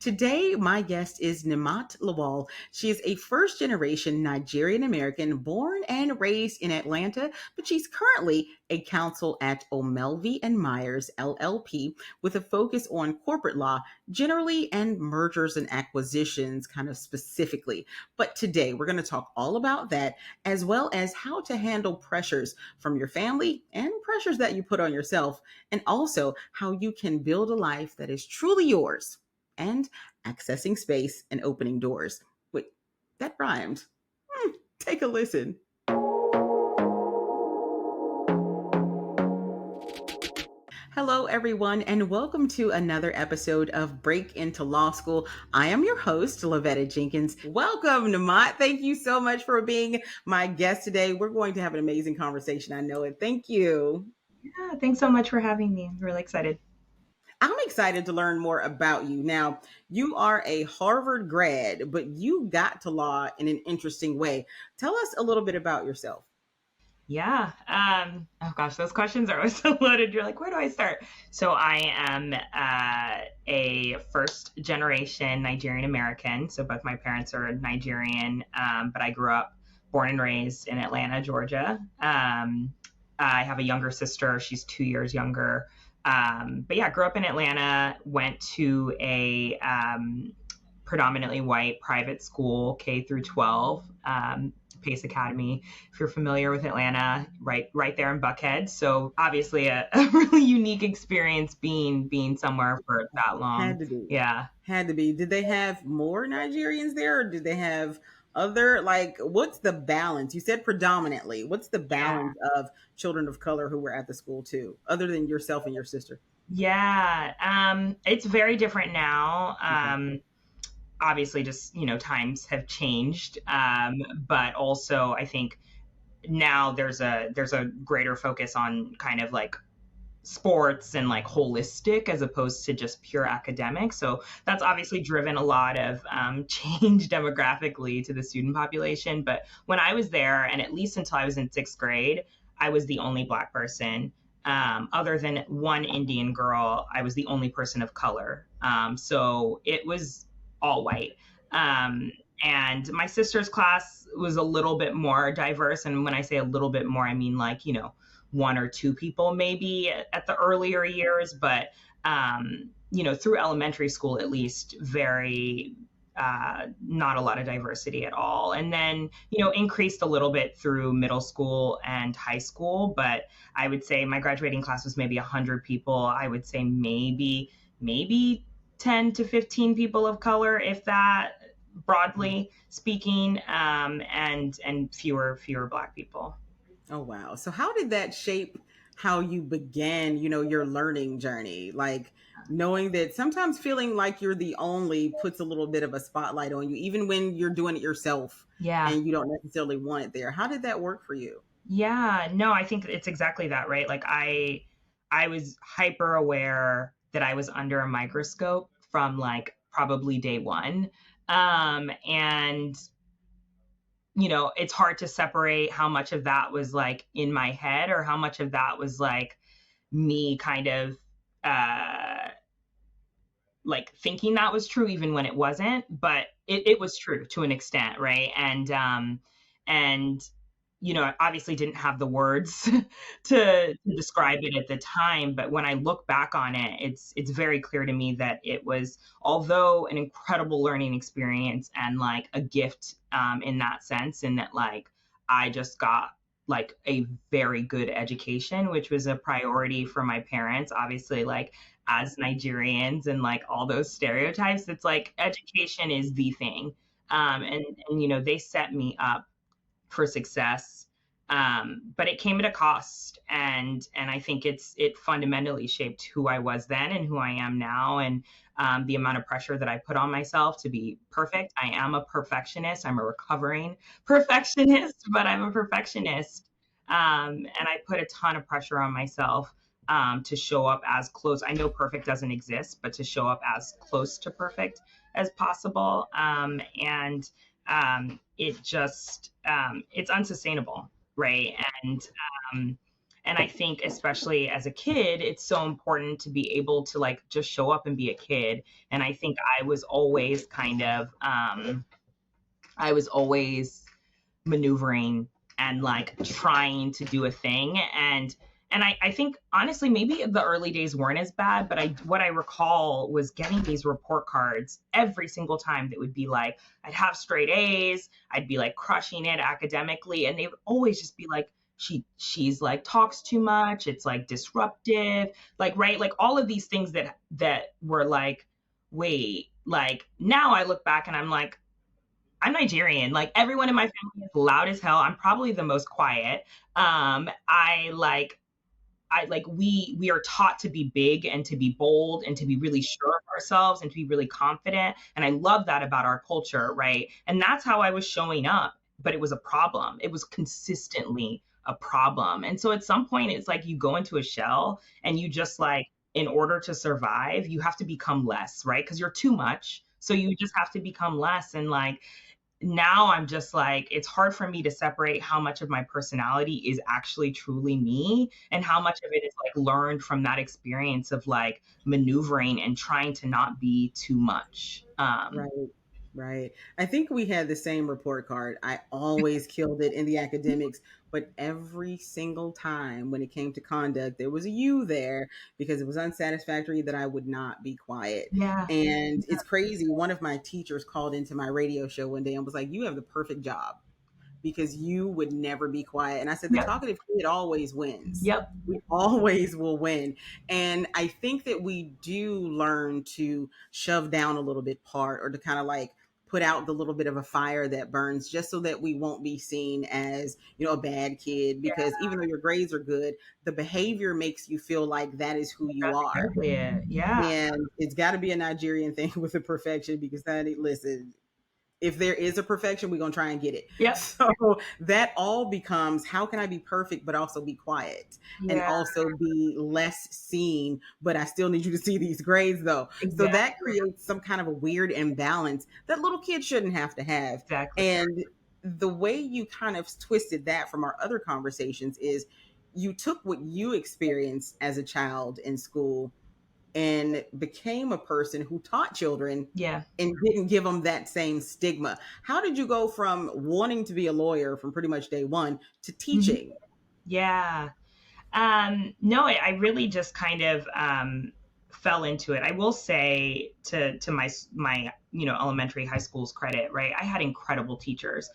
Today, my guest is Nimat Lawal. She is a first generation Nigerian-American born and raised in Atlanta, but she's currently a counsel at O'Melveny Myers LLP with a focus on corporate law generally and mergers and acquisitions kind of specifically. But today, we're going to talk all about that as well as how to handle pressures from your family and pressures that you put on yourself, and also how you can build a life that is truly yours and accessing space and opening doors. Wait, that rhymed. Take a listen. Hello, everyone, and welcome to another episode of Break into Law School. I am your host, Lavetta Jenkins. Welcome, Nimat. Thank you so much for being my guest today. We're going to have an amazing conversation. I know it. Thank you. Yeah, thanks so much for having me. I'm really excited. I'm excited to learn more about you. Now, you are a Harvard grad, but you got to law in an interesting way. Tell us a little bit about yourself. Yeah. Oh gosh, those questions are always so loaded. You're like, where do I start? So I am a first generation Nigerian-American. So both my parents are Nigerian, but I grew up born and raised in Atlanta, Georgia. I have a younger sister. She's 2 years younger. But yeah, grew up in Atlanta, went to a predominantly white private school, K through 12, Pace Academy, if you're familiar with Atlanta, right there in Buckhead. So obviously a really unique experience being somewhere for that long. Had to be. Yeah. Had to be. Did they have more Nigerians there, or did they have other, what's the balance? You said predominantly. What's the balance of children of color who were at the school too, other than yourself and your sister? Yeah. It's very different now. Obviously just, times have changed. But also I think now there's a greater focus on kind of like sports and like holistic as opposed to just pure academic. So that's obviously driven a lot of change demographically to the student population. But when I was there, and at least until I was in sixth grade, I was the only Black person. Other than one Indian girl, I was the only person of color. So it was all white. And my sister's class was a little bit more diverse. And when I say a little bit more, I mean like, one or two people maybe at the earlier years, but, through elementary school, at least very, not a lot of diversity at all. And then, increased a little bit through middle school and high school. But I would say my graduating class was maybe 100 people. I would say maybe 10 to 15 people of color, if that, broadly speaking, and fewer Black people. Oh, wow. So how did that shape how you began, your learning journey? Like knowing that sometimes feeling like you're the only puts a little bit of a spotlight on you, even when you're doing it yourself. Yeah. And you don't necessarily want it there. How did that work for you? Yeah, no, I think it's exactly that, right? Like I was hyper aware that I was under a microscope from like probably day one. And it's hard to separate how much of that was like in my head or how much of that was like me kind of like thinking that was true even when it wasn't, but it was true to an extent, right? And I obviously didn't have the words to describe it at the time, but when I look back on it, it's very clear to me that it was, although an incredible learning experience and like a gift in that sense, in that like I just got like a very good education, which was a priority for my parents, obviously, like as Nigerians and like all those stereotypes, it's like education is the thing. And they set me up for success. But it came at a cost, and I think it fundamentally shaped who I was then and who I am now, and the amount of pressure that I put on myself to be perfect. I am a perfectionist. I'm a recovering perfectionist, but I'm a perfectionist. And I put a ton of pressure on myself to show up as close. I know perfect doesn't exist, but to show up as close to perfect as possible. And it just, it's unsustainable. Right. And And I think, especially as a kid, it's so important to be able to like just show up and be a kid. And I think I was always I was always maneuvering and like trying to do a thing. And I think honestly maybe the early days weren't as bad, but I what I recall was getting these report cards every single time that would be like I'd have straight A's, I'd be like crushing it academically, and they would always just be like she's like talks too much, it's like disruptive, like right, like all of these things that were like, wait, like now I look back and I'm like, I'm Nigerian. Like everyone in my family is loud as hell. I'm probably the most quiet. I like we are taught to be big and to be bold and to be really sure of ourselves and to be really confident. And I love that about our culture, right? And that's how I was showing up, but it was a problem. It was consistently a problem. And so at some point it's like you go into a shell and you just like in order to survive, you have to become less, right? Because you're too much. So you just have to become less. And like now I'm just like, it's hard for me to separate how much of my personality is actually truly me and how much of it is like learned from that experience of like maneuvering and trying to not be too much. Right. Right. I think we had the same report card. I always killed it in the academics, but every single time when it came to conduct, there was a you there because it was unsatisfactory that I would not be quiet. Yeah. And it's crazy. One of my teachers called into my radio show one day and was like, "You have the perfect job because you would never be quiet." And I said, the Yep. talkative kid always wins. Yep. We always will win. And I think that we do learn to shove down a little bit part or to kind of like put out the little bit of a fire that burns just so that we won't be seen as, a bad kid. Yeah. Because even though your grades are good, the behavior makes you feel like that is who you That's are. exactly it. Yeah. And it's got to be a Nigerian thing with the perfection because that, listen, if there is a perfection, we're going to try and get it. Yep. So that all becomes how can I be perfect, but also be quiet and Yeah. also be less seen, but I still need you to see these grades though. So Exactly. that creates some kind of a weird imbalance that little kids shouldn't have to have. Exactly. And the way you kind of twisted that from our other conversations is you took what you experienced as a child in school and became a person who taught children Yeah. and didn't give them that same stigma. How did you go from wanting to be a lawyer from pretty much day one to Mhm. teaching? Yeah. No, I really just kind of fell into it. I will say to my elementary, high school's credit, right? I had incredible teachers.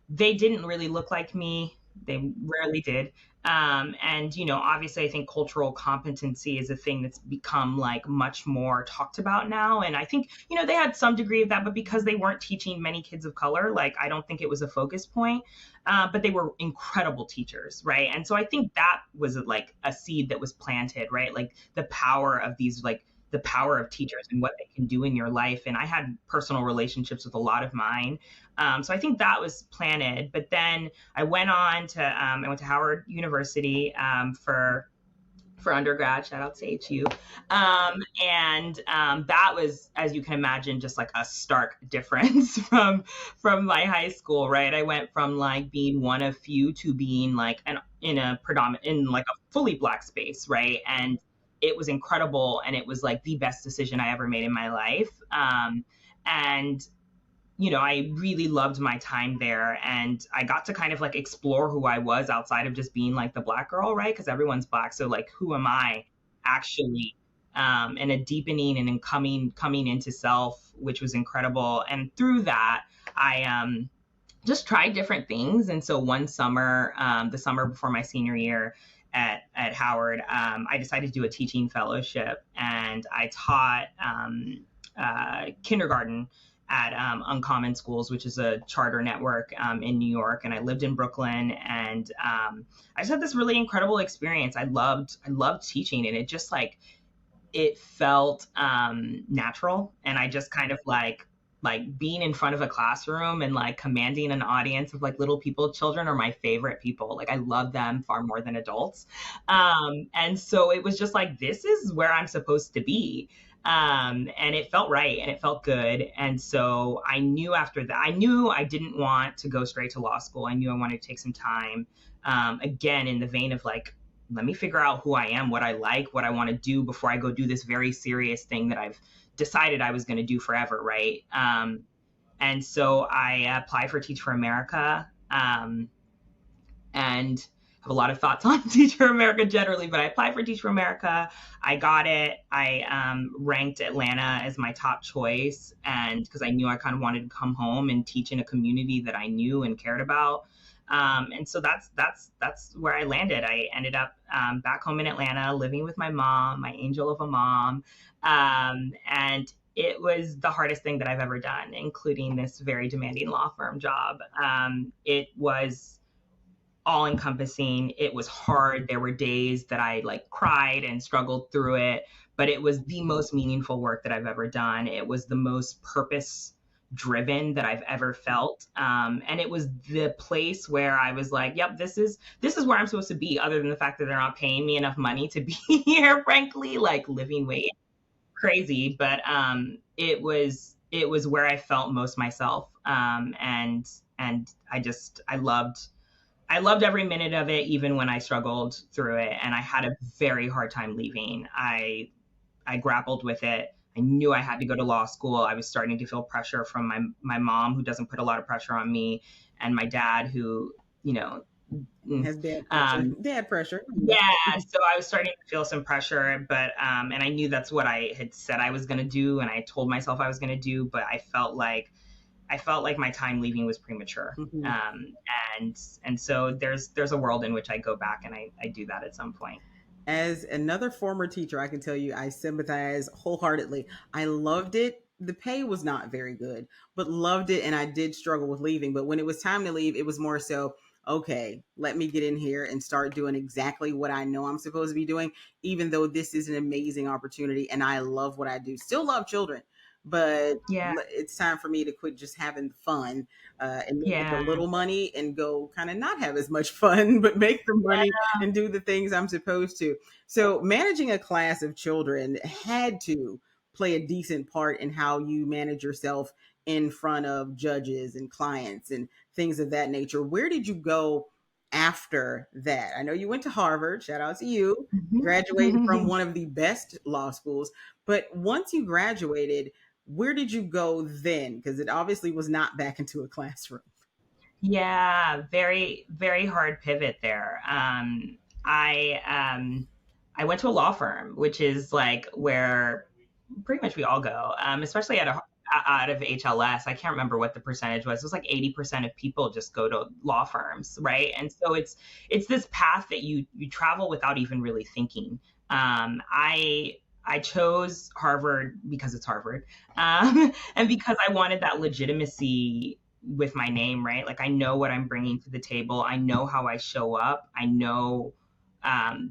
They didn't really look like me. They rarely did. And obviously, I think cultural competency is a thing that's become like much more talked about now. And I think they had some degree of that, but because they weren't teaching many kids of color, like I don't think it was a focus point. But they were incredible teachers, right? And so I think that was like a seed that was planted, right? Like the power of these, like the power of teachers and what they can do in your life. And I had personal relationships with a lot of mine. So I think that was planted. But then I went on to I went to Howard University for undergrad. Shout out to HU. And that was, as you can imagine, just like a stark difference from my high school, right? I went from like being one of few to being like in like a fully Black space, right? And it was incredible, and it was like the best decision I ever made in my life. And I really loved my time there, and I got to kind of like explore who I was outside of just being like the Black girl, right? Because everyone's Black. So like, who am I actually? And a deepening and in coming into self, which was incredible. And through that, I just tried different things. And so one summer, the summer before my senior year at Howard, I decided to do a teaching fellowship, and I taught kindergarten at Uncommon Schools, which is a charter network in New York. And I lived in Brooklyn, and I just had this really incredible experience. I loved teaching, and it just like, it felt natural. And I just kind of like being in front of a classroom and like commanding an audience of like little people. Children are my favorite people. Like I love them far more than adults. And so it was just like, this is where I'm supposed to be. And it felt right and it felt good. And so I knew after that, I knew I didn't want to go straight to law school. I knew I wanted to take some time, again, in the vein of like let me figure out who I am, what I like, what I want to do before I go do this very serious thing that I've decided I was going to do forever, right? And so I applied for Teach for America, and have a lot of thoughts on Teach for America generally, but I applied for Teach for America. I got it. I ranked Atlanta as my top choice, and because I knew I kind of wanted to come home and teach in a community that I knew and cared about. And so that's where I landed. I ended up back home in Atlanta, living with my mom, my angel of a mom, and it was the hardest thing that I've ever done, including this very demanding law firm job. It was all encompassing. It was hard. There were days that I like cried and struggled through it, but it was the most meaningful work that I've ever done. It was the most purpose driven that I've ever felt. And it was the place where I was like, yep, this is where I'm supposed to be, other than the fact that they're not paying me enough money to be here, frankly, like living wage, crazy. But it was where I felt most myself. And I loved every minute of it, even when I struggled through it. And I had a very hard time leaving. I grappled with it. I knew I had to go to law school. I was starting to feel pressure from my mom, who doesn't put a lot of pressure on me, and my dad, who, has dad pressure. Yeah. So I was starting to feel some pressure, but, and I knew that's what I had said I was going to do. And I told myself I was going to do, but I felt like my time leaving was premature. And so there's a world in which I go back and I do that at some point. As another former teacher, I can tell you I sympathize wholeheartedly. I loved it. The pay was not very good, but loved it. And I did struggle with leaving. But when it was time to leave, it was more so, okay, let me get in here and start doing exactly what I know I'm supposed to be doing, even though this is an amazing opportunity and I love what I do. Still love children, but it's time for me to quit just having fun and make a little money and go kind of not have as much fun, but make the money and do the things I'm supposed to. So managing a class of children had to play a decent part in how you manage yourself in front of judges and clients and things of that nature. Where did you go after that? I know you went to Harvard. Shout out to you. Graduated from one of the best law schools. But once you graduated, where did you go then? Because it obviously was not back into a classroom. Yeah, very, very hard pivot there. I went to a law firm, which is like where pretty much we all go, especially out of HLS. I can't remember what the percentage was. It was like 80% of people just go to law firms, right? And so it's this path that you travel without even really thinking. I chose Harvard because it's Harvard, and because I wanted that legitimacy with my name, right? Like I know what I'm bringing to the table. I know how I show up. I know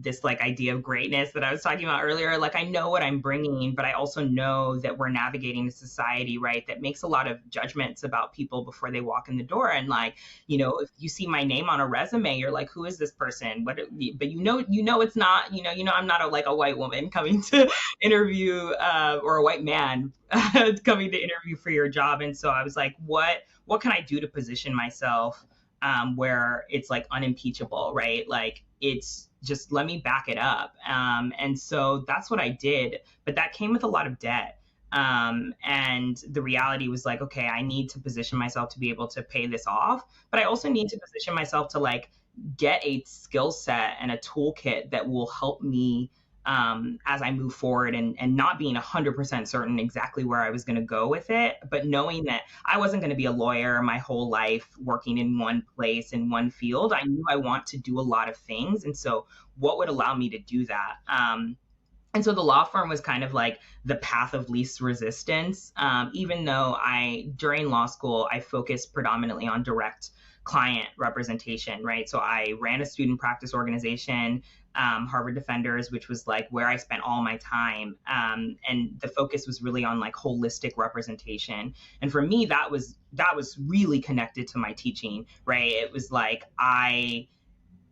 this like idea of greatness that I was talking about earlier. Like I know what I'm bringing, but I also know that we're navigating a society, right, that makes a lot of judgments about people before they walk in the door. And like, if you see my name on a resume, you're like, who is this person? But it's not, I'm not a white woman coming to interview or a white man coming to interview for your job. And so I was like, what can I do to position myself where it's like unimpeachable, right? Like it's just let me back it up. And so that's what I did. But that came with a lot of debt. And the reality was like, okay, I need to position myself to be able to pay this off. But I also need to position myself to like get a skill set and a toolkit that will help me as I move forward, and not being 100% certain exactly where I was going to go with it, but knowing that I wasn't going to be a lawyer my whole life working in one place, in one field. I knew I want to do a lot of things. And so what would allow me to do that? And so the law firm was kind of like the path of least resistance, even though during law school, I focused predominantly on direct client representation, right? So I ran a student practice organization, Harvard Defenders, which was like where I spent all my time. And the focus was really on like holistic representation. And for me, that was really connected to my teaching, right? It was like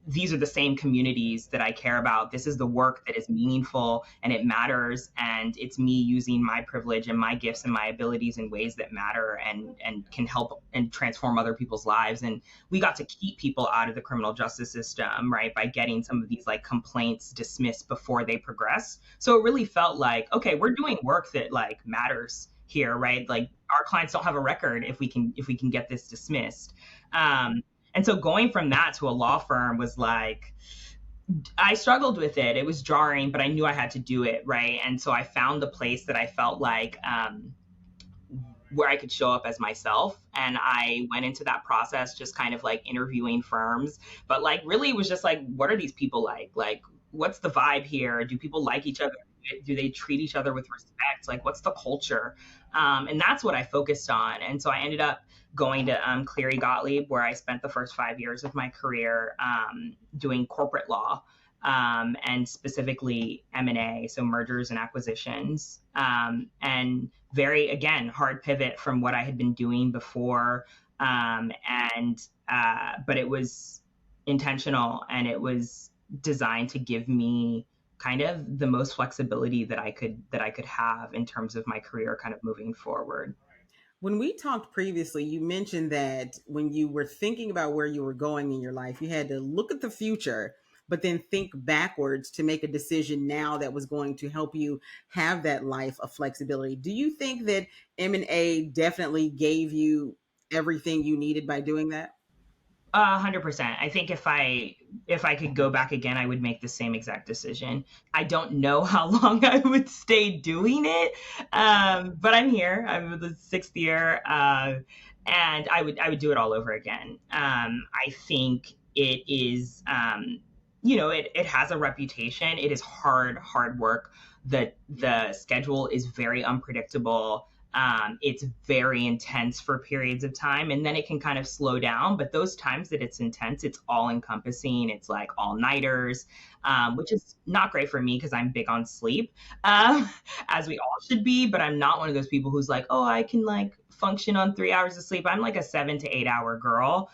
these are the same communities that I care about. This is the work that is meaningful and it matters. And it's me using my privilege and my gifts and my abilities in ways that matter and can help and transform other people's lives. And we got to keep people out of the criminal justice system, right, by getting some of these like complaints dismissed before they progress. So it really felt like, okay, we're doing work that like matters here, right? Like our clients don't have a record if we can get this dismissed. And so going from that to a law firm was like, I struggled with it. It was jarring, but I knew I had to do it, right? And so I found the place that I felt like where I could show up as myself. And I went into that process just kind of like interviewing firms, but like really it was just like, what are these people like? Like, what's the vibe here? Do people like each other? Do they treat each other with respect? Like, what's the culture? And that's what I focused on. And so I ended up going to Cleary Gottlieb, where I spent the first 5 years of my career doing corporate law, and specifically M&A, so mergers and acquisitions, and very, again, hard pivot from what I had been doing before. But it was intentional and it was designed to give me kind of the most flexibility that I could have in terms of my career kind of moving forward. When we talked previously, you mentioned that when you were thinking about where you were going in your life, you had to look at the future, but then think backwards to make a decision now that was going to help you have that life of flexibility. Do you think that M&A definitely gave you everything you needed by doing that? 100%. I think if I could go back again, I would make the same exact decision. I don't know how long I would stay doing it, but I'm here. I'm in the sixth year, and I would do it all over again. I think it is, it has a reputation. It is hard work. The schedule is very unpredictable. It's very intense for periods of time, and then it can kind of slow down. But those times that it's intense, it's all encompassing. It's like all nighters, which is not great for me because I'm big on sleep, um, as we all should be. But I'm not one of those people who's like, oh, I can like function on 3 hours of sleep. I'm like a 7 to 8 hour girl.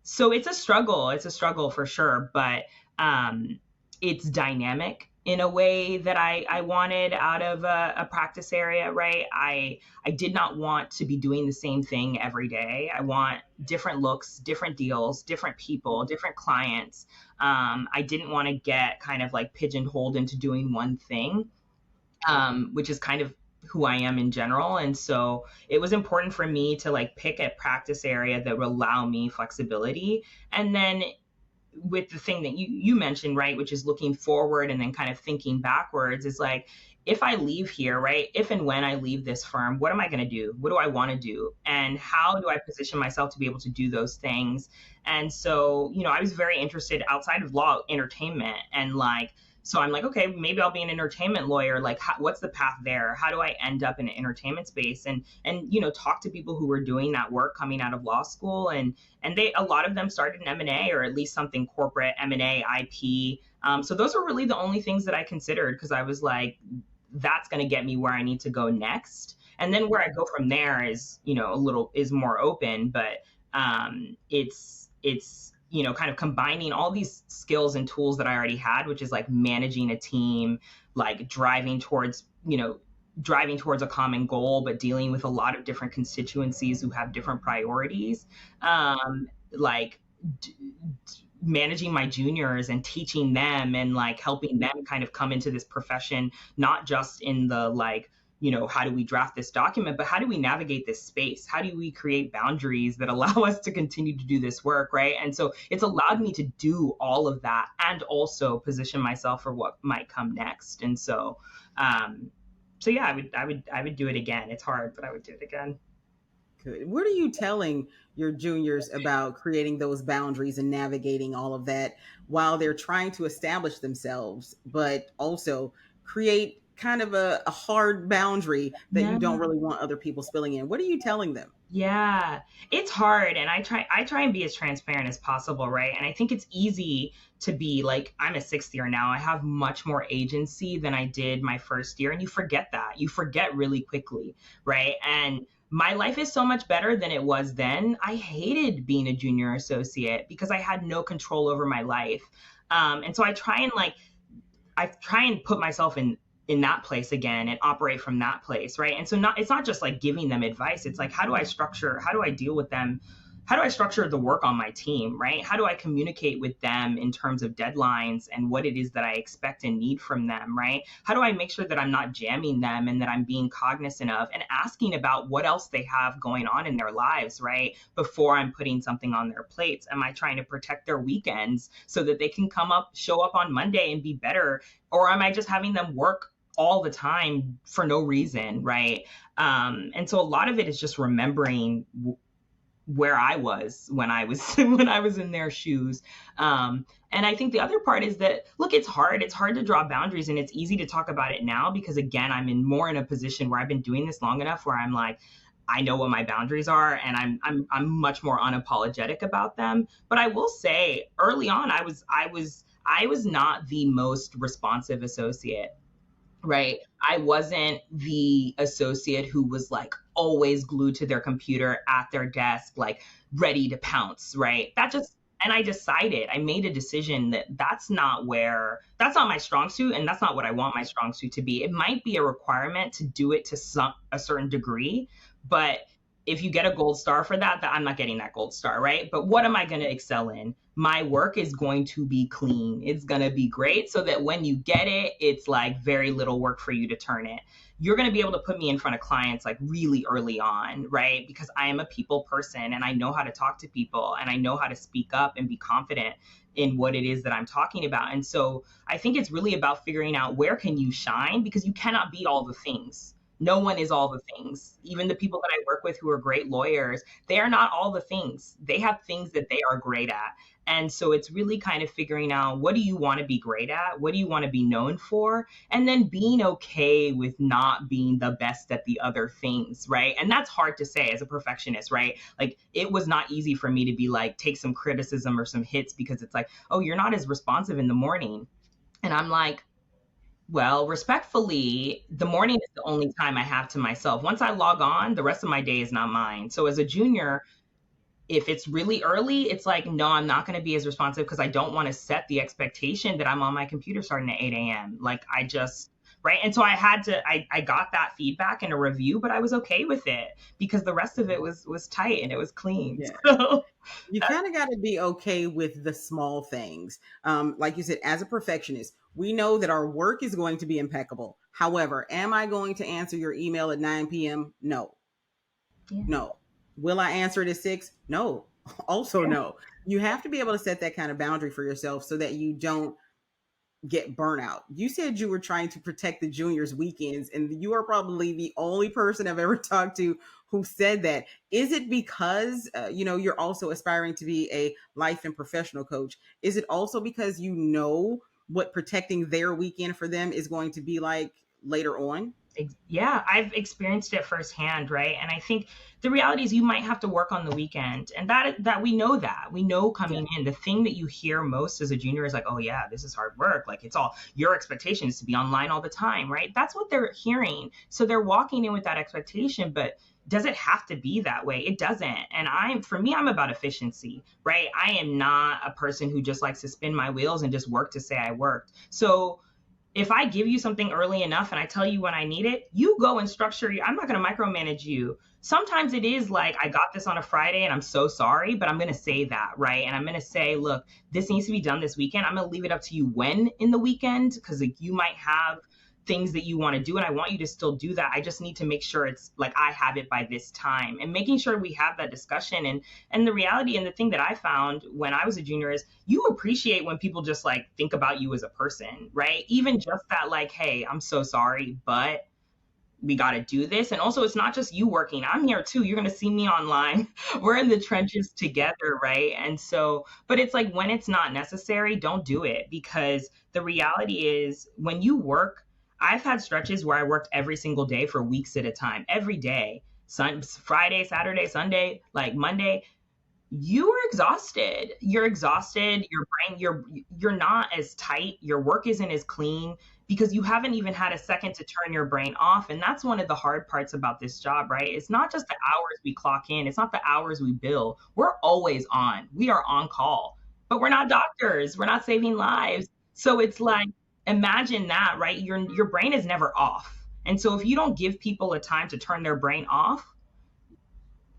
So it's a struggle. It's a struggle for sure, but it's dynamic in a way that I wanted out of a practice area, right? I did not want to be doing the same thing every day. I want different looks, different deals, different people, different clients. I didn't want to get kind of like pigeonholed into doing one thing, which is kind of who I am in general. And so it was important for me to like pick a practice area that would allow me flexibility. And then with the thing that you mentioned, right, which is looking forward and then kind of thinking backwards, is like, if I leave here, right, if and when I leave this firm, what am I going to do? What do I want to do? And how do I position myself to be able to do those things? And so, I was very interested outside of law, entertainment, and like, so I'm like, okay, maybe I'll be an entertainment lawyer. Like, what's the path there? How do I end up in an entertainment space? And talk to people who were doing that work coming out of law school, and a lot of them started in M&A or at least something corporate, M&A, IP. So those were really the only things that I considered because I was like, that's going to get me where I need to go next. And then where I go from there is, is more open, but it's kind of combining all these skills and tools that I already had, which is like managing a team, like driving towards a common goal, but dealing with a lot of different constituencies who have different priorities. Like managing my juniors and teaching them and like helping them kind of come into this profession, not just in the like, how do we draft this document, but how do we navigate this space? How do we create boundaries that allow us to continue to do this work, right? And so it's allowed me to do all of that and also position myself for what might come next. And so, yeah, I would do it again. It's hard, but I would do it again. Good. What are you telling your juniors about creating those boundaries and navigating all of that while they're trying to establish themselves, but also create kind of a hard boundary that you don't No. really want other people spilling in. What are you telling them? Yeah, it's hard, and I try and be as transparent as possible, right? And I think it's easy to be like, I'm a sixth year now. I have much more agency than I did my first year, and you forget that. You forget really quickly, right? And my life is so much better than it was then. I hated being a junior associate because I had no control over my life. And so I try and put myself in that place again and operate from that place, right? And so not it's not just like giving them advice. It's like, how do I deal with them? How do I structure the work on my team, right? How do I communicate with them in terms of deadlines and what it is that I expect and need from them, right? How do I make sure that I'm not jamming them and that I'm being cognizant of and asking about what else they have going on in their lives, right? Before I'm putting something on their plates. Am I trying to protect their weekends so that they can show up on Monday and be better? Or am I just having them work all the time for no reason, right? And so a lot of it is just remembering where I was when I was when I was in their shoes. And I think the other part is that, look, it's hard. It's hard to draw boundaries, and it's easy to talk about it now because, again, I'm in a position where I've been doing this long enough where I'm like, I know what my boundaries are, and I'm much more unapologetic about them. But I will say, early on, I was not the most responsive associate, right? I wasn't the associate who was like always glued to their computer at their desk, like ready to pounce, right? And I made a decision that that's not my strong suit, and that's not what I want my strong suit to be. It might be a requirement to do it to a certain degree, but if you get a gold star for that, I'm not getting that gold star, right? But what am I going to excel in? My work is going to be clean. It's going to be great so that when you get it, it's like very little work for you to turn it. You're going to be able to put me in front of clients like really early on, right? Because I am a people person and I know how to talk to people and I know how to speak up and be confident in what it is that I'm talking about. And so I think it's really about figuring out where can you shine, because you cannot be all the things. No one is all the things. Even the people that I work with who are great lawyers, they are not all the things. They have things that they are great at. And so it's really kind of figuring out, what do you want to be great at? What do you want to be known for? And then being okay with not being the best at the other things, right? And that's hard to say as a perfectionist, right? Like, it was not easy for me to be like, take some criticism or some hits because it's like, oh, you're not as responsive in the morning. And I'm like, well, respectfully, the morning is the only time I have to myself. Once I log on, the rest of my day is not mine. So as a junior, if it's really early, it's like, no, I'm not going to be as responsive because I don't want to set the expectation that I'm on my computer starting at 8 a.m. Like, right. And so I got that feedback in a review, but I was okay with it because the rest of it was tight and it was clean. Yeah. So You kind of got to be okay with the small things. Like you said, as a perfectionist, we know that our work is going to be impeccable. However, am I going to answer your email at 9 p.m.? No. yeah, No. Will I answer it at 6? No. Also, yeah, no. You have to be able to set that kind of boundary for yourself so that you don't get burnout. You said you were trying to protect the juniors' weekends, and you are probably the only person I've ever talked to who said that. Is it because you're also aspiring to be a life and professional coach? Is it also because you know what protecting their weekend for them is going to be like later on? yeah, I've experienced it firsthand, right? And I think the reality is you might have to work on the weekend, and that we know Yeah. coming in. The thing that you hear most as a junior is like, oh yeah, this is hard work. Like, it's all your expectation is to be online all the time, right? That's what they're hearing. So they're walking in with that expectation, but does it have to be that way? It doesn't. And for me, I'm about efficiency, right? I am not a person who just likes to spin my wheels and just work to say I worked. So if I give you something early enough and I tell you when I need it, you go and structure. I'm not going to micromanage you. Sometimes it is like, I got this on a Friday and I'm so sorry, but I'm going to say that, right? And I'm going to say, look, this needs to be done this weekend. I'm going to leave it up to you when in the weekend, because like, you might have things that you want to do and I want you to still do that. I just need to make sure it's like I have it by this time, and making sure we have that discussion. And the reality and the thing that I found when I was a junior is you appreciate when people just like think about you as a person, right? Even just that, like, hey, I'm so sorry, but we got to do this. And also, it's not just you working. I'm here too. You're going to see me online. We're in the trenches together, right? And so, but it's like, when it's not necessary, don't do it, because the reality is when you work, I've had stretches where I worked every single day for weeks at a time, every day. Friday, Saturday, Sunday, like Monday, you are exhausted. You're exhausted. Your brain, you're not as tight. Your work isn't as clean because you haven't even had a second to turn your brain off. And that's one of the hard parts about this job, right? It's not just the hours we clock in. It's not the hours we bill. We're always on. We are on call, but we're not doctors. We're not saving lives. So it's like, imagine that, right? Your brain is never off. And so if you don't give people a time to turn their brain off,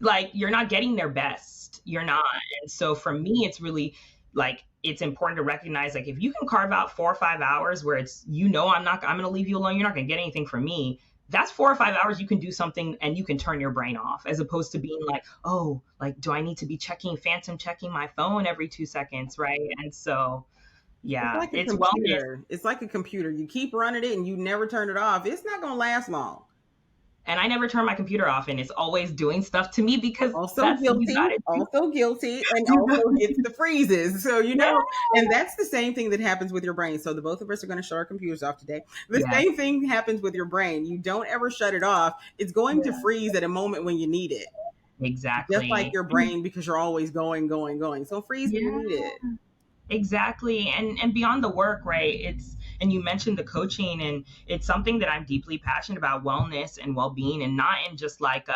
like you're not getting their best. You're not. And so for me, it's really like it's important to recognize like if you can carve out 4 or 5 hours where it's I'm gonna leave you alone, you're not gonna get anything from me. That's 4 or 5 hours you can do something and you can turn your brain off, as opposed to being like, oh, like do I need to be phantom checking my phone every 2 seconds, right? And so It's yeah, like a it's wellness. computer. It's like a computer. You keep running it and you never turn it off. It's not going to last long. And I never turn my computer off, and it's always doing stuff to me because Also you guilty, gotta do. also guilty, and also gets the freezes. So, Yeah. and that's the same thing that happens with your brain. So the both of us are going to shut our computers off today. The Yeah. same thing happens with your brain. You don't ever shut it off. It's going to freeze at a moment when you need it. Just like Exactly. your brain, because you're always going, going, going. So freeze when Yeah. you need it. Exactly. And beyond the work, right? And you mentioned the coaching, and it's something that I'm deeply passionate about, wellness and well-being, and not in just like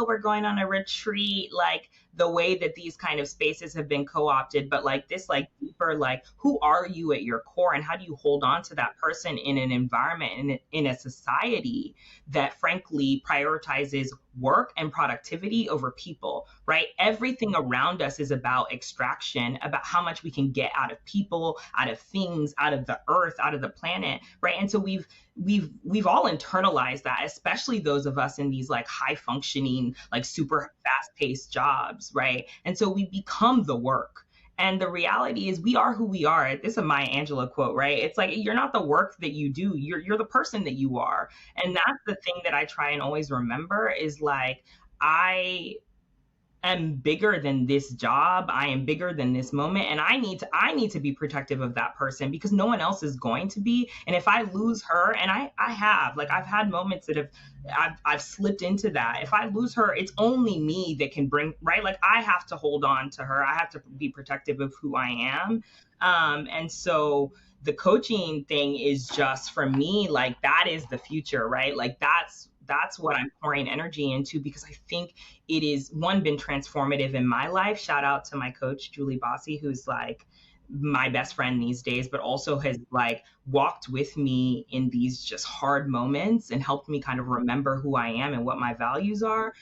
we're going on a retreat, like the way that these kind of spaces have been co-opted, but like this, like deeper, like who are you at your core, and how do you hold on to that person in an environment, in a society that frankly prioritizes work and productivity over people, right? Everything around us is about extraction, about how much we can get out of people, out of things, out of the earth, out of the planet, right? And so we've all internalized that, especially those of us in these like high functioning, like super fast paced jobs, right? And so we become the work. And the reality is we are who we are. This is a Maya Angelou quote, right? It's like you're not the work that you do, you're the person that you are. And that's the thing that I try and always remember is like I am bigger than this job. I am bigger than this moment. And I need to be protective of that person because no one else is going to be. And if I lose her, and I've had moments that I've slipped into that. If I lose her, it's only me that can bring, right? Like I have to hold on to her. I have to be protective of who I am. And so the coaching thing is just for me, like that is the future, right? Like that's what I'm pouring energy into because I think it is been transformative in my life. Shout out to my coach, Julie Bossy, who's like my best friend these days, but also has like walked with me in these just hard moments and helped me kind of remember who I am and what my values are.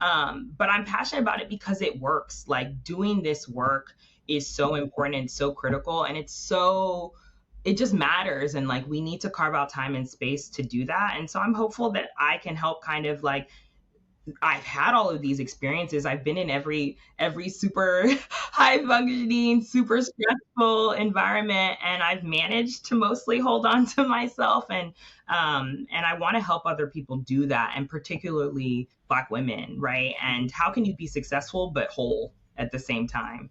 But I'm passionate about it because it works. Like doing this work is so important and so critical. And it just matters, and like we need to carve out time and space to do that. And so I'm hopeful that I can help kind of like I've had all of these experiences. I've been in every super high functioning, super stressful environment, and I've managed to mostly hold on to myself. And I want to help other people do that, and particularly Black women, right? And how can you be successful but whole at the same time?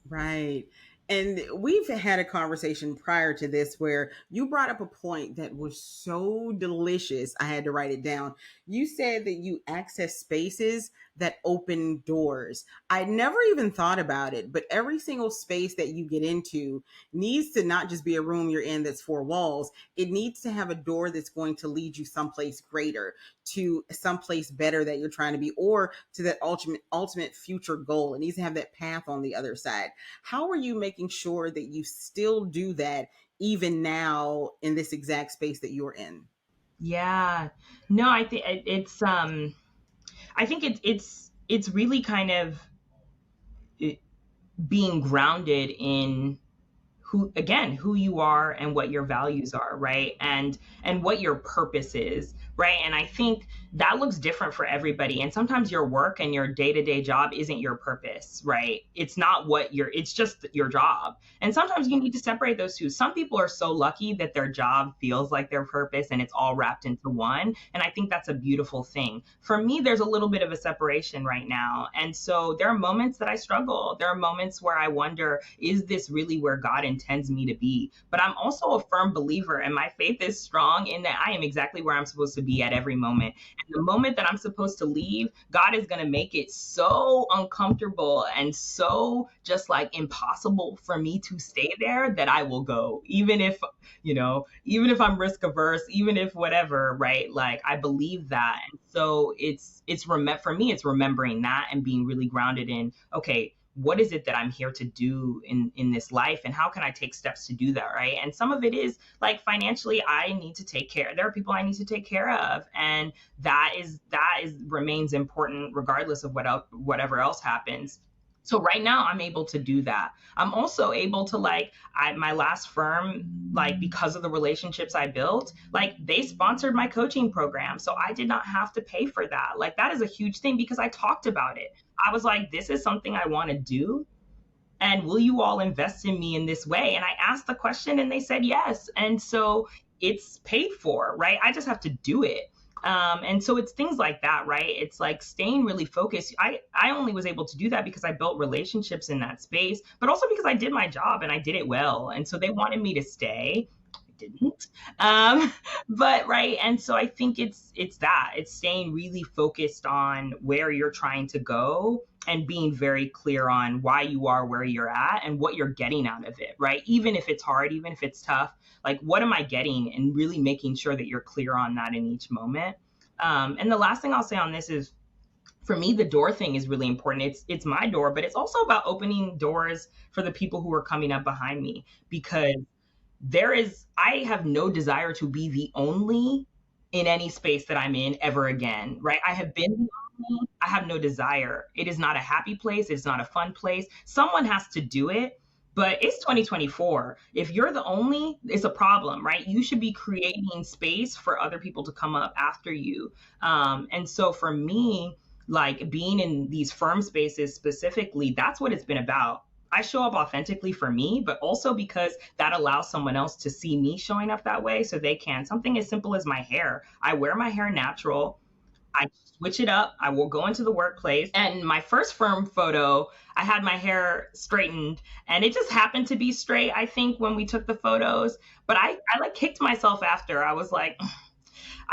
Right. And we've had a conversation prior to this where you brought up a point that was so delicious. I had to write it down. You said that you access spaces that open doors. I never even thought about it, but every single space that you get into needs to not just be a room you're in that's four walls. It needs to have a door that's going to lead you someplace greater, to someplace better that you're trying to be, or to that ultimate future goal. It needs to have that path on the other side. How are you making sure that you still do that even now in this exact space that you're in? Yeah. No, I think it's really kind of being grounded in who you are and what your values are, right? And what your purpose is, right? And I think that looks different for everybody. And sometimes your work and your day-to-day job isn't your purpose, right? It's not it's just your job. And sometimes you need to separate those two. Some people are so lucky that their job feels like their purpose and it's all wrapped into one. And I think that's a beautiful thing. For me, there's a little bit of a separation right now. And so there are moments that I struggle. There are moments where I wonder, is this really where God intended intends me to be. But I'm also a firm believer, and my faith is strong in that I am exactly where I'm supposed to be at every moment. And the moment that I'm supposed to leave, God is going to make it so uncomfortable and so just like impossible for me to stay there that I will go, even if, even if I'm risk averse, even if whatever, right? Like I believe that. And so for me, it's remembering that and being really grounded in, okay, what is it that I'm here to do in this life, and how can I take steps to do that, right? And some of it is like financially, I need to take care. There are people I need to take care of, and that is remains important regardless of whatever else happens. So right now I'm able to do that. I'm also able to my last firm, like because of the relationships I built, like they sponsored my coaching program. So I did not have to pay for that. Like that is a huge thing because I talked about it. I was like, this is something I want to do. And will you all invest in me in this way? And I asked the question and they said yes. And so it's paid for, right? I just have to do it. And so it's things like that, right? It's like staying really focused. I only was able to do that because I built relationships in that space, but also because I did my job and I did it well. And so they wanted me to stay. I didn't. Um, but right. And so I think it's staying really focused on where you're trying to go and being very clear on why you are where you're at and what you're getting out of it, right? Even if it's hard, even if it's tough, like what am I getting, and really making sure that you're clear on that in each moment. And the last thing I'll say on this is, for me, the door thing is really important. It's my door, but it's also about opening doors for the people who are coming up behind me, because I have no desire to be the only in any space that I'm in ever again, right? I have been the only. I have no desire. It is not a happy place. It's not a fun place. Someone has to do it, but it's 2024. If you're the only, it's a problem, right? You should be creating space for other people to come up after you. And so for me, like being in these firm spaces specifically, that's what it's been about. I show up authentically for me, but also because that allows someone else to see me showing up that way so they can. Something as simple as my hair. I wear my hair natural. I switch it up. I will go into the workplace. And my first firm photo, I had my hair straightened and it just happened to be straight, I think, when we took the photos. But I like kicked myself after. I was like,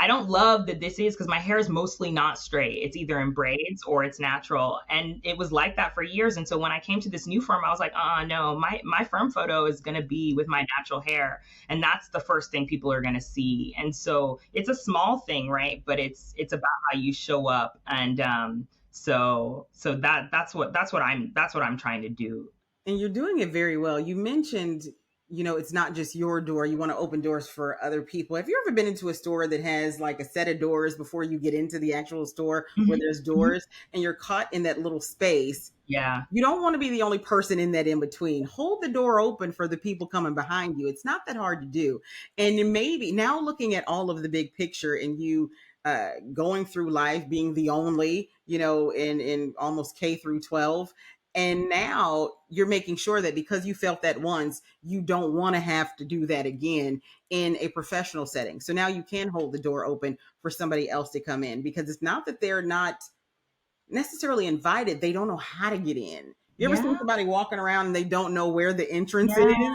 I don't love that this is, because my hair is mostly not straight. It's either in braids or it's natural. And it was like that for years. And so when I came to this new firm, I was like, no, my firm photo is going to be with my natural hair. And that's the first thing people are going to see. And so it's a small thing, right? But it's about how you show up. And so that's what I'm trying to do. And you're doing it very well. You mentioned, it's not just your door. You want to open doors for other people. Have you ever been into a store that has like a set of doors before you get into the actual store where Mhm, there's mhm. doors and you're caught in that little space? Yeah. You don't want to be the only person in that in between. Hold the door open for the people coming behind you. It's not that hard to do. And maybe now looking at all of the big picture and you going through life being the only, in almost K through 12. And now you're making sure that because you felt that once, you don't want to have to do that again in a professional setting. So now you can hold the door open for somebody else to come in, because it's not that they're not necessarily invited, they don't know how to get in. You ever Yeah. seen somebody walking around and they don't know where the entrance Yeah. is?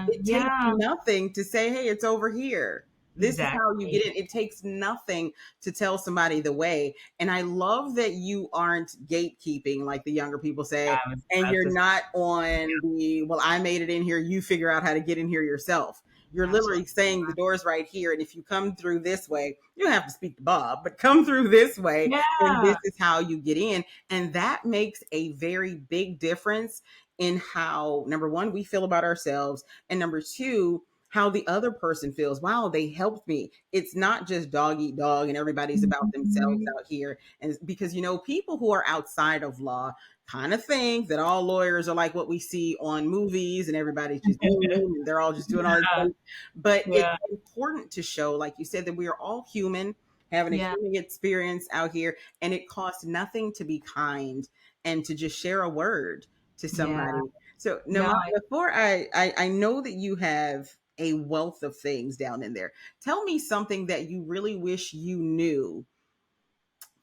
It takes Yeah. nothing to say, hey, it's over here. This is how you Exactly. get in. It takes nothing to tell somebody the way. And I love that you aren't gatekeeping, like the younger people say, I was and about you're to say, not on the, well, I made it in here, you figure out how to get in here yourself. You're absolutely. literally saying the door's right here. And if you come through this way, you don't have to speak to Bob, but come through this way, and this Yeah. is how you get in. And that makes a very big difference in how, number one, we feel about ourselves, and number two, how the other person feels. Wow, they helped me. It's not just dog eat dog and everybody's about themselves Mhm. out here. And because, people who are outside of law kind of think that all lawyers are like what we see on movies and everybody's just mean and they're all just doing all this Yeah. stuff. But it's Yeah. important to show, like you said, that we are all human, having a Yeah. human experience out here, and it costs nothing to be kind and to just share a word to Yeah. somebody. So, No, Namat, before I know that you have a wealth of things down in there. Tell me something that you really wish you knew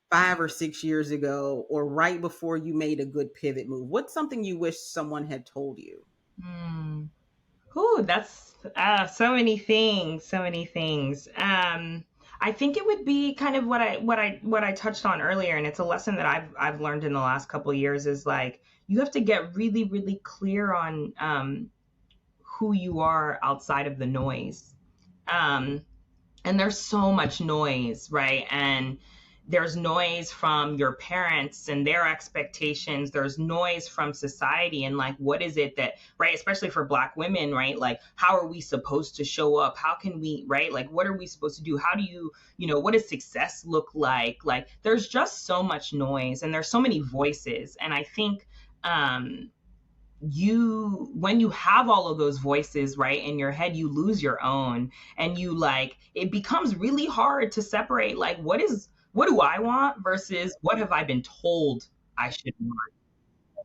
5 or 6 years ago, or right before you made a good pivot move. What's something you wish someone had told you? mm. Ooh, that's so many things, so many things. I think it would be kind of what I touched on earlier, and it's a lesson that I've learned in the last couple of years is like you have to get really, really clear on who you are outside of the noise. Um, and there's so much noise, right? And there's noise from your parents and their expectations. There's noise from society. And like, what is it that, right? Especially for Black women, right? Like, how are we supposed to show up? How can we, right? Like, what are we supposed to do? How do what does success look like? Like, there's just so much noise and there's so many voices. And I think, when you have all of those voices right in your head, you lose your own, and it becomes really hard to separate like what do I want versus what have I been told I should want,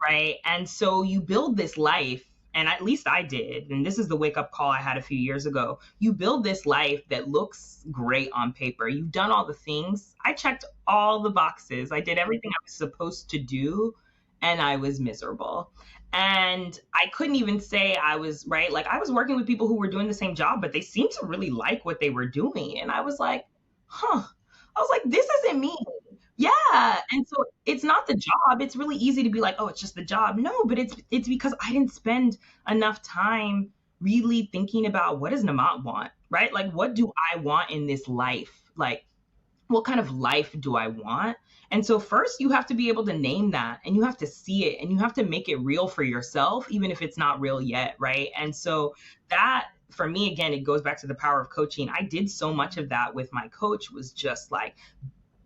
right? And so you build this life, and at least I did, and this is the wake up call I had a few years ago. You build this life that looks great on paper. You've done all the things. I checked all the boxes. I did everything I was supposed to do, and I was miserable. And I couldn't even say I was right. Like I was working with people who were doing the same job, but they seemed to really like what they were doing. And I was like, huh. I was like, this isn't me. Yeah. And so it's not the job. It's really easy to be like, oh, it's just the job. No, but it's because I didn't spend enough time really thinking about what does Namat want, right? Like what do I want in this life? Like what kind of life do I want? And so first you have to be able to name that, and you have to see it, and you have to make it real for yourself even if it's not real yet, right? And so that for me again, it goes back to the power of coaching. I did so much of that with my coach, was just like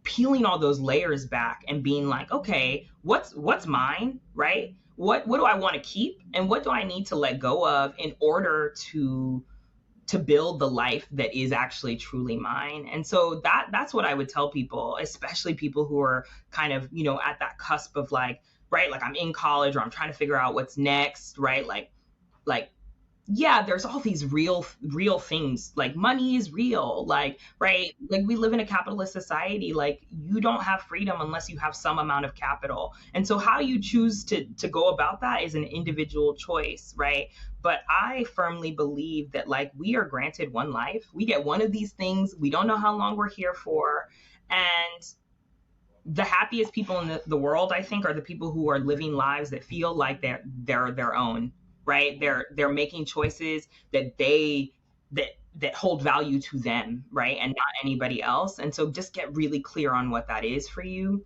peeling all those layers back and being like, okay, what's mine, right? What do I want to keep, and what do I need to let go of in order to build the life that is actually truly mine. And so that's what I would tell people, especially people who are kind of, at that cusp of like, right, like I'm in college or I'm trying to figure out what's next, right? Like yeah, there's all these real things, like money is real, like right, like we live in a capitalist society, like you don't have freedom unless you have some amount of capital. And so how you choose to go about that is an individual choice, right? But I firmly believe that like we are granted one life, we get one of these things, we don't know how long we're here for. And the happiest people in the world, I think, are the people who are living lives that feel like they're their own, right? They're making choices that hold value to them, right? And not anybody else. And so just get really clear on what that is for you.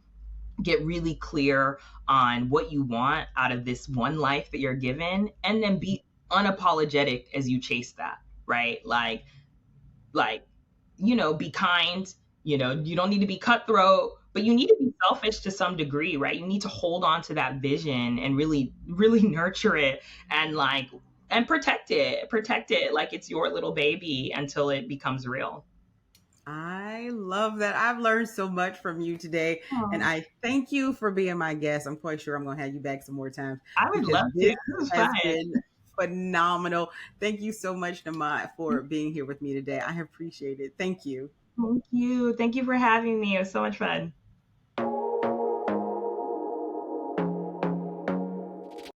Get really clear on what you want out of this one life that you're given, and then be unapologetic as you chase that, right? Like be kind. You don't need to be cutthroat, but you need to be selfish to some degree, right? You need to hold on to that vision and really, really nurture it, and protect it like it's your little baby until it becomes real. I love that. I've learned so much from you today, and Oh, I thank you for being my guest. I'm quite sure I'm going to have you back some more times I would because love to. this This was fun. has been phenomenal. Thank you so much, Namat, for being here with me today. I appreciate it. Thank you. Thank you. Thank you for having me. It was so much fun.